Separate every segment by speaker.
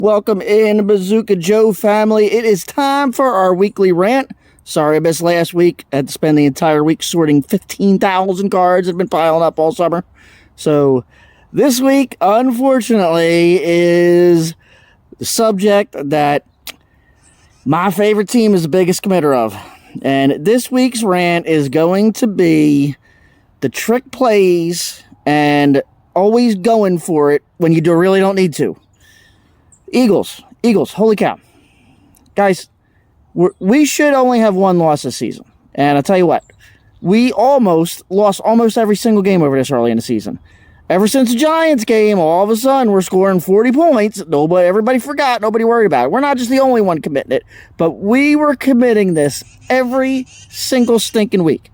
Speaker 1: Welcome in, Bazooka Joe family. It is time for our weekly rant. Sorry I missed last week. I had to spend the entire week sorting 15,000 cards that have been piling up all summer. So this week, unfortunately, is the subject that my favorite team is the biggest committer of. And this week's rant is going to be the trick plays and always going for it when you really don't need to. Eagles, holy cow. Guys, we should only have one loss this season. And I'll tell you what, we lost almost every single game over this early in the season. Ever since the Giants game, all of a sudden we're scoring 40 points. Everybody forgot, nobody worried about it. We're not just the only one committing it, but we were committing this every single stinking week.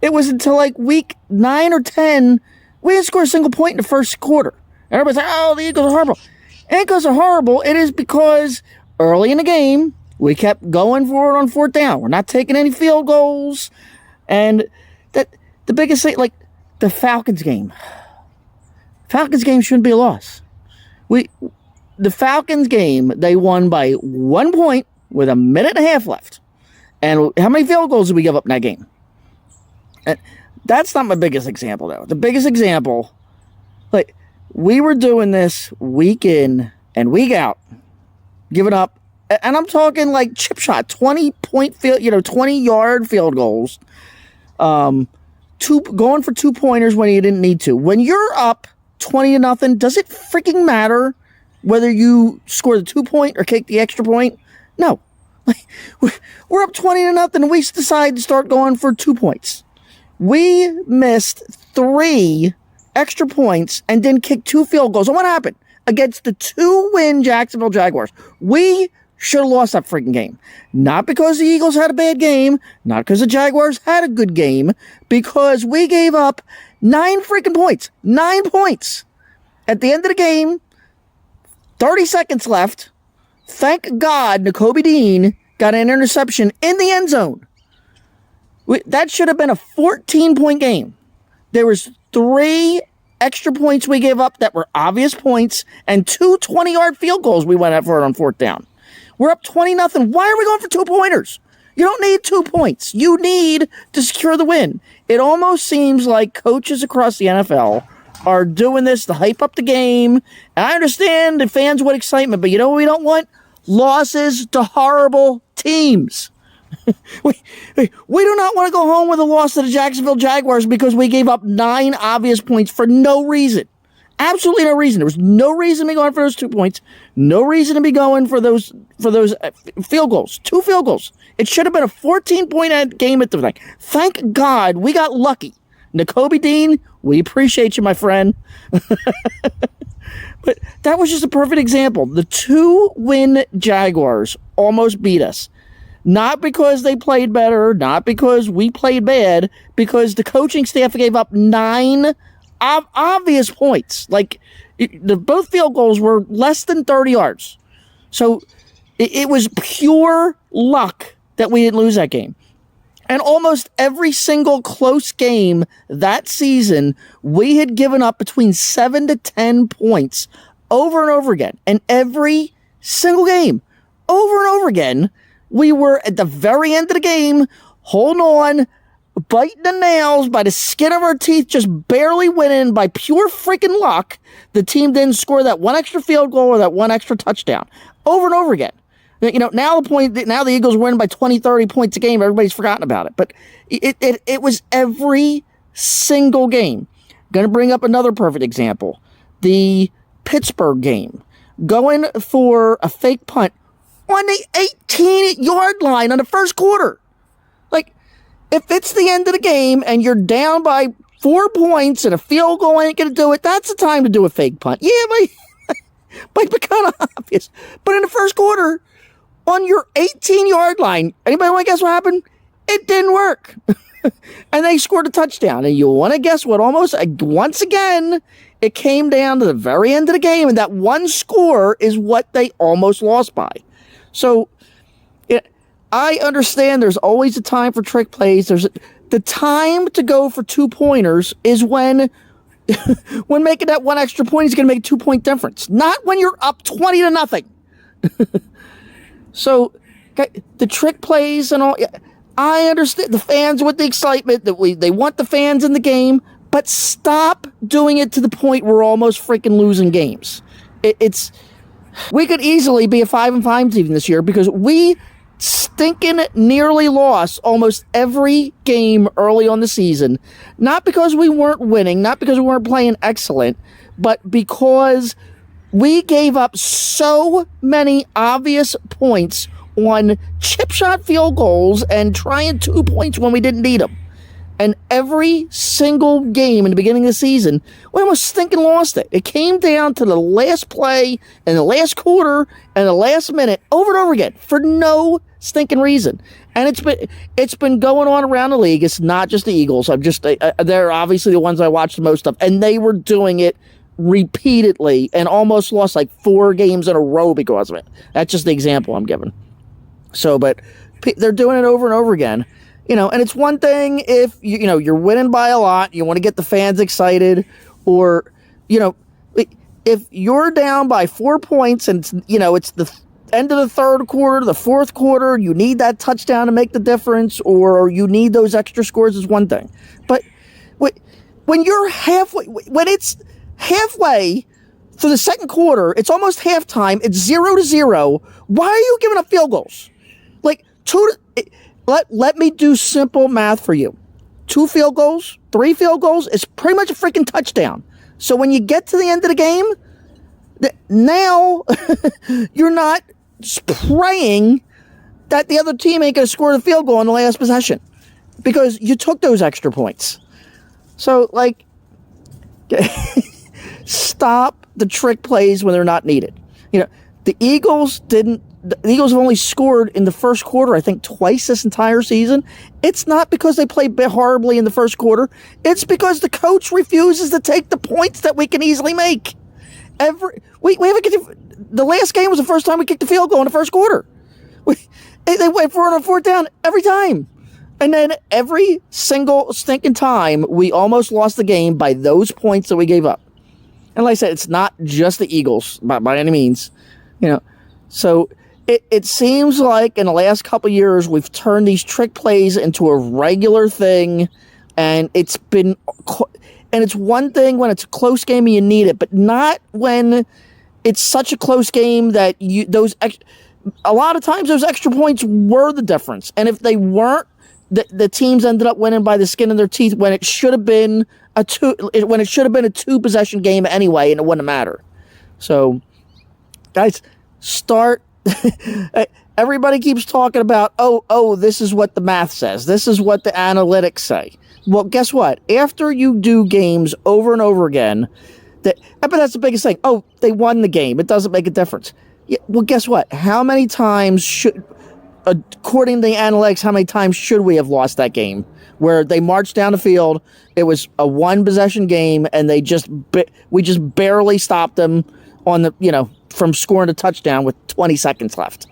Speaker 1: It was until like week 9 or 10, we didn't score a single point in the first quarter. Everybody's like, oh, the Eagles are horrible. It ain't because they're horrible. It is because early in the game, we kept going for it on fourth down. We're not taking any field goals. And the biggest thing, like the Falcons game. Falcons game shouldn't be a loss. The Falcons game, they won by 1 point with a minute and a half left. And how many field goals did we give up in that game? And that's not my biggest example, though. The biggest example, like, we were doing this week in and week out, giving up, and I'm talking like chip shot, 20-point field, 20-yard field goals, going for 2-pointers when you didn't need to. When you're up 20-0, does it freaking matter whether you score the 2-point or kick the extra point? No. We're up 20-0, and we decide to start going for 2 points. We missed 3 extra points and then kicked 2 field goals. And what happened? Against the 2-win Jacksonville Jaguars. We should have lost that freaking game. Not because the Eagles had a bad game, not because the Jaguars had a good game, because we gave up 9 freaking points. 9 points. At the end of the game, 30 seconds left. Thank God Nakobe Dean got an interception in the end zone. That should have been a 14-point game. There was 3 extra points we gave up that were obvious points, and 2 20-yard field goals we went out for it on fourth down. We're up 20-0. Why are we going for 2-pointers? You don't need 2 points. You need to secure the win. It almost seems like coaches across the NFL are doing this to hype up the game. And I understand the fans want excitement, but you know what we don't want? Losses to horrible teams. we do not want to go home with a loss to the Jacksonville Jaguars because we gave up 9 obvious points for no reason. Absolutely no reason. There was no reason to be going for those 2 points. No reason to be going for those field goals. 2 field goals. It should have been a 14-point game at the time. Thank God we got lucky. Nakobe Dean, we appreciate you, my friend. But that was just a perfect example. The 2-win Jaguars almost beat us. Not because they played better, not because we played bad, because the coaching staff gave up 9 obvious points. Like, both field goals were less than 30 yards. So it was pure luck that we didn't lose that game. And almost every single close game that season, we had given up between 7 to 10 points over and over again. And every single game, over and over again, we were at the very end of the game, holding on, biting the nails by the skin of our teeth, just barely winning by pure freaking luck. The team didn't score that 1 extra field goal or that 1 extra touchdown. Over and over again. Now the Eagles win by 20, 30 points a game. Everybody's forgotten about it. But it was every single game. Going to bring up another perfect example. The Pittsburgh game. Going for a fake punt on the 18-yard line on the first quarter. Like, if it's the end of the game and you're down by 4 points and a field goal ain't going to do it, that's the time to do a fake punt. Yeah, might be kind of obvious. But in the first quarter, on your 18-yard line, anybody want to guess what happened? It didn't work. And they scored a touchdown. And you want to guess what? Once again, it came down to the very end of the game, and that one score is what they almost lost by. So I understand there's always a time for trick plays. The time to go for 2-pointers is when making that 1 extra point is going to make a 2-point difference. Not when you're up 20-0. So, okay, the trick plays and all, I understand the fans with the excitement that they want the fans in the game, but stop doing it to the point where we're almost freaking losing games. We could easily be a 5-5 team this year because we stinking nearly lost almost every game early on the season. Not because we weren't winning, not because we weren't playing excellent, but because we gave up so many obvious points on chip shot field goals and trying 2 points when we didn't need them. And every single game in the beginning of the season, we almost stinking lost it. It came down to the last play and the last quarter and the last minute over and over again for no stinking reason. And it's been going on around the league. It's not just the Eagles. They're obviously the ones I watch the most of, and they were doing it repeatedly and almost lost like 4 games in a row because of it. That's just the example I'm giving. So, but they're doing it over and over again. And it's one thing if you're winning by a lot, you want to get the fans excited, or if you're down by 4 points and it's the end of the third quarter, the fourth quarter, you need that touchdown to make the difference, or you need those extra scores is one thing. But when you're when it's halfway through the second quarter, it's almost halftime, it's 0-0. Why are you giving up field goals? Let me do simple math for you. 2 field goals, 3 field goals, it's pretty much a freaking touchdown. So when you get to the end of the game, now you're not praying that the other team ain't going to score the field goal in the last possession because you took those extra points. So, stop the trick plays when they're not needed. The Eagles have only scored in the first quarter, I think, twice this entire season. It's not because they played horribly in the first quarter. It's because the coach refuses to take the points that we can easily make. We haven't the last game was the first time we kicked the field goal in the first quarter. They went for it on 4th down every time. And then every single stinking time, we almost lost the game by those points that we gave up. And like I said, it's not just the Eagles by any means. So it seems like in the last couple of years, we've turned these trick plays into a regular thing, and it's one thing when it's a close game and you need it, but not when it's such a close game that a lot of times those extra points were the difference. And if they weren't, the teams ended up winning by the skin of their teeth when it should have been a 2-possession game anyway, and it wouldn't matter. So, guys, start. Everybody keeps talking about, this is what the math says. This is what the analytics say. Well, guess what? After you do games over and over again, but that's the biggest thing. Oh, they won the game. It doesn't make a difference. Yeah, well, guess what? How many times according to the analytics, how many times should we have lost that game? Where they marched down the field, it was a 1-possession game, and we just barely stopped them from scoring a touchdown with 20 seconds left.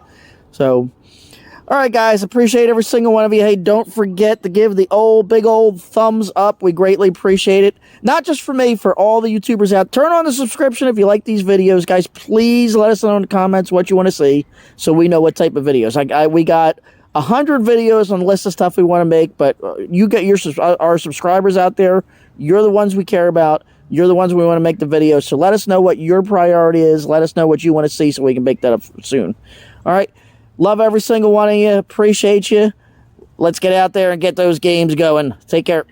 Speaker 1: So, all right, guys, appreciate every single one of you. Hey, don't forget to give the big old thumbs up. We greatly appreciate it. Not just for me, for all the YouTubers out. Turn on the subscription if you like these videos, guys. Please let us know in the comments what you want to see so we know what type of videos. We got 100 videos on the list of stuff we want to make, but you get our subscribers out there. You're the ones we care about. You're the ones we want to make the videos. So let us know what your priority is. Let us know what you want to see so we can make that up soon. All right. Love every single one of you. Appreciate you. Let's get out there and get those games going. Take care.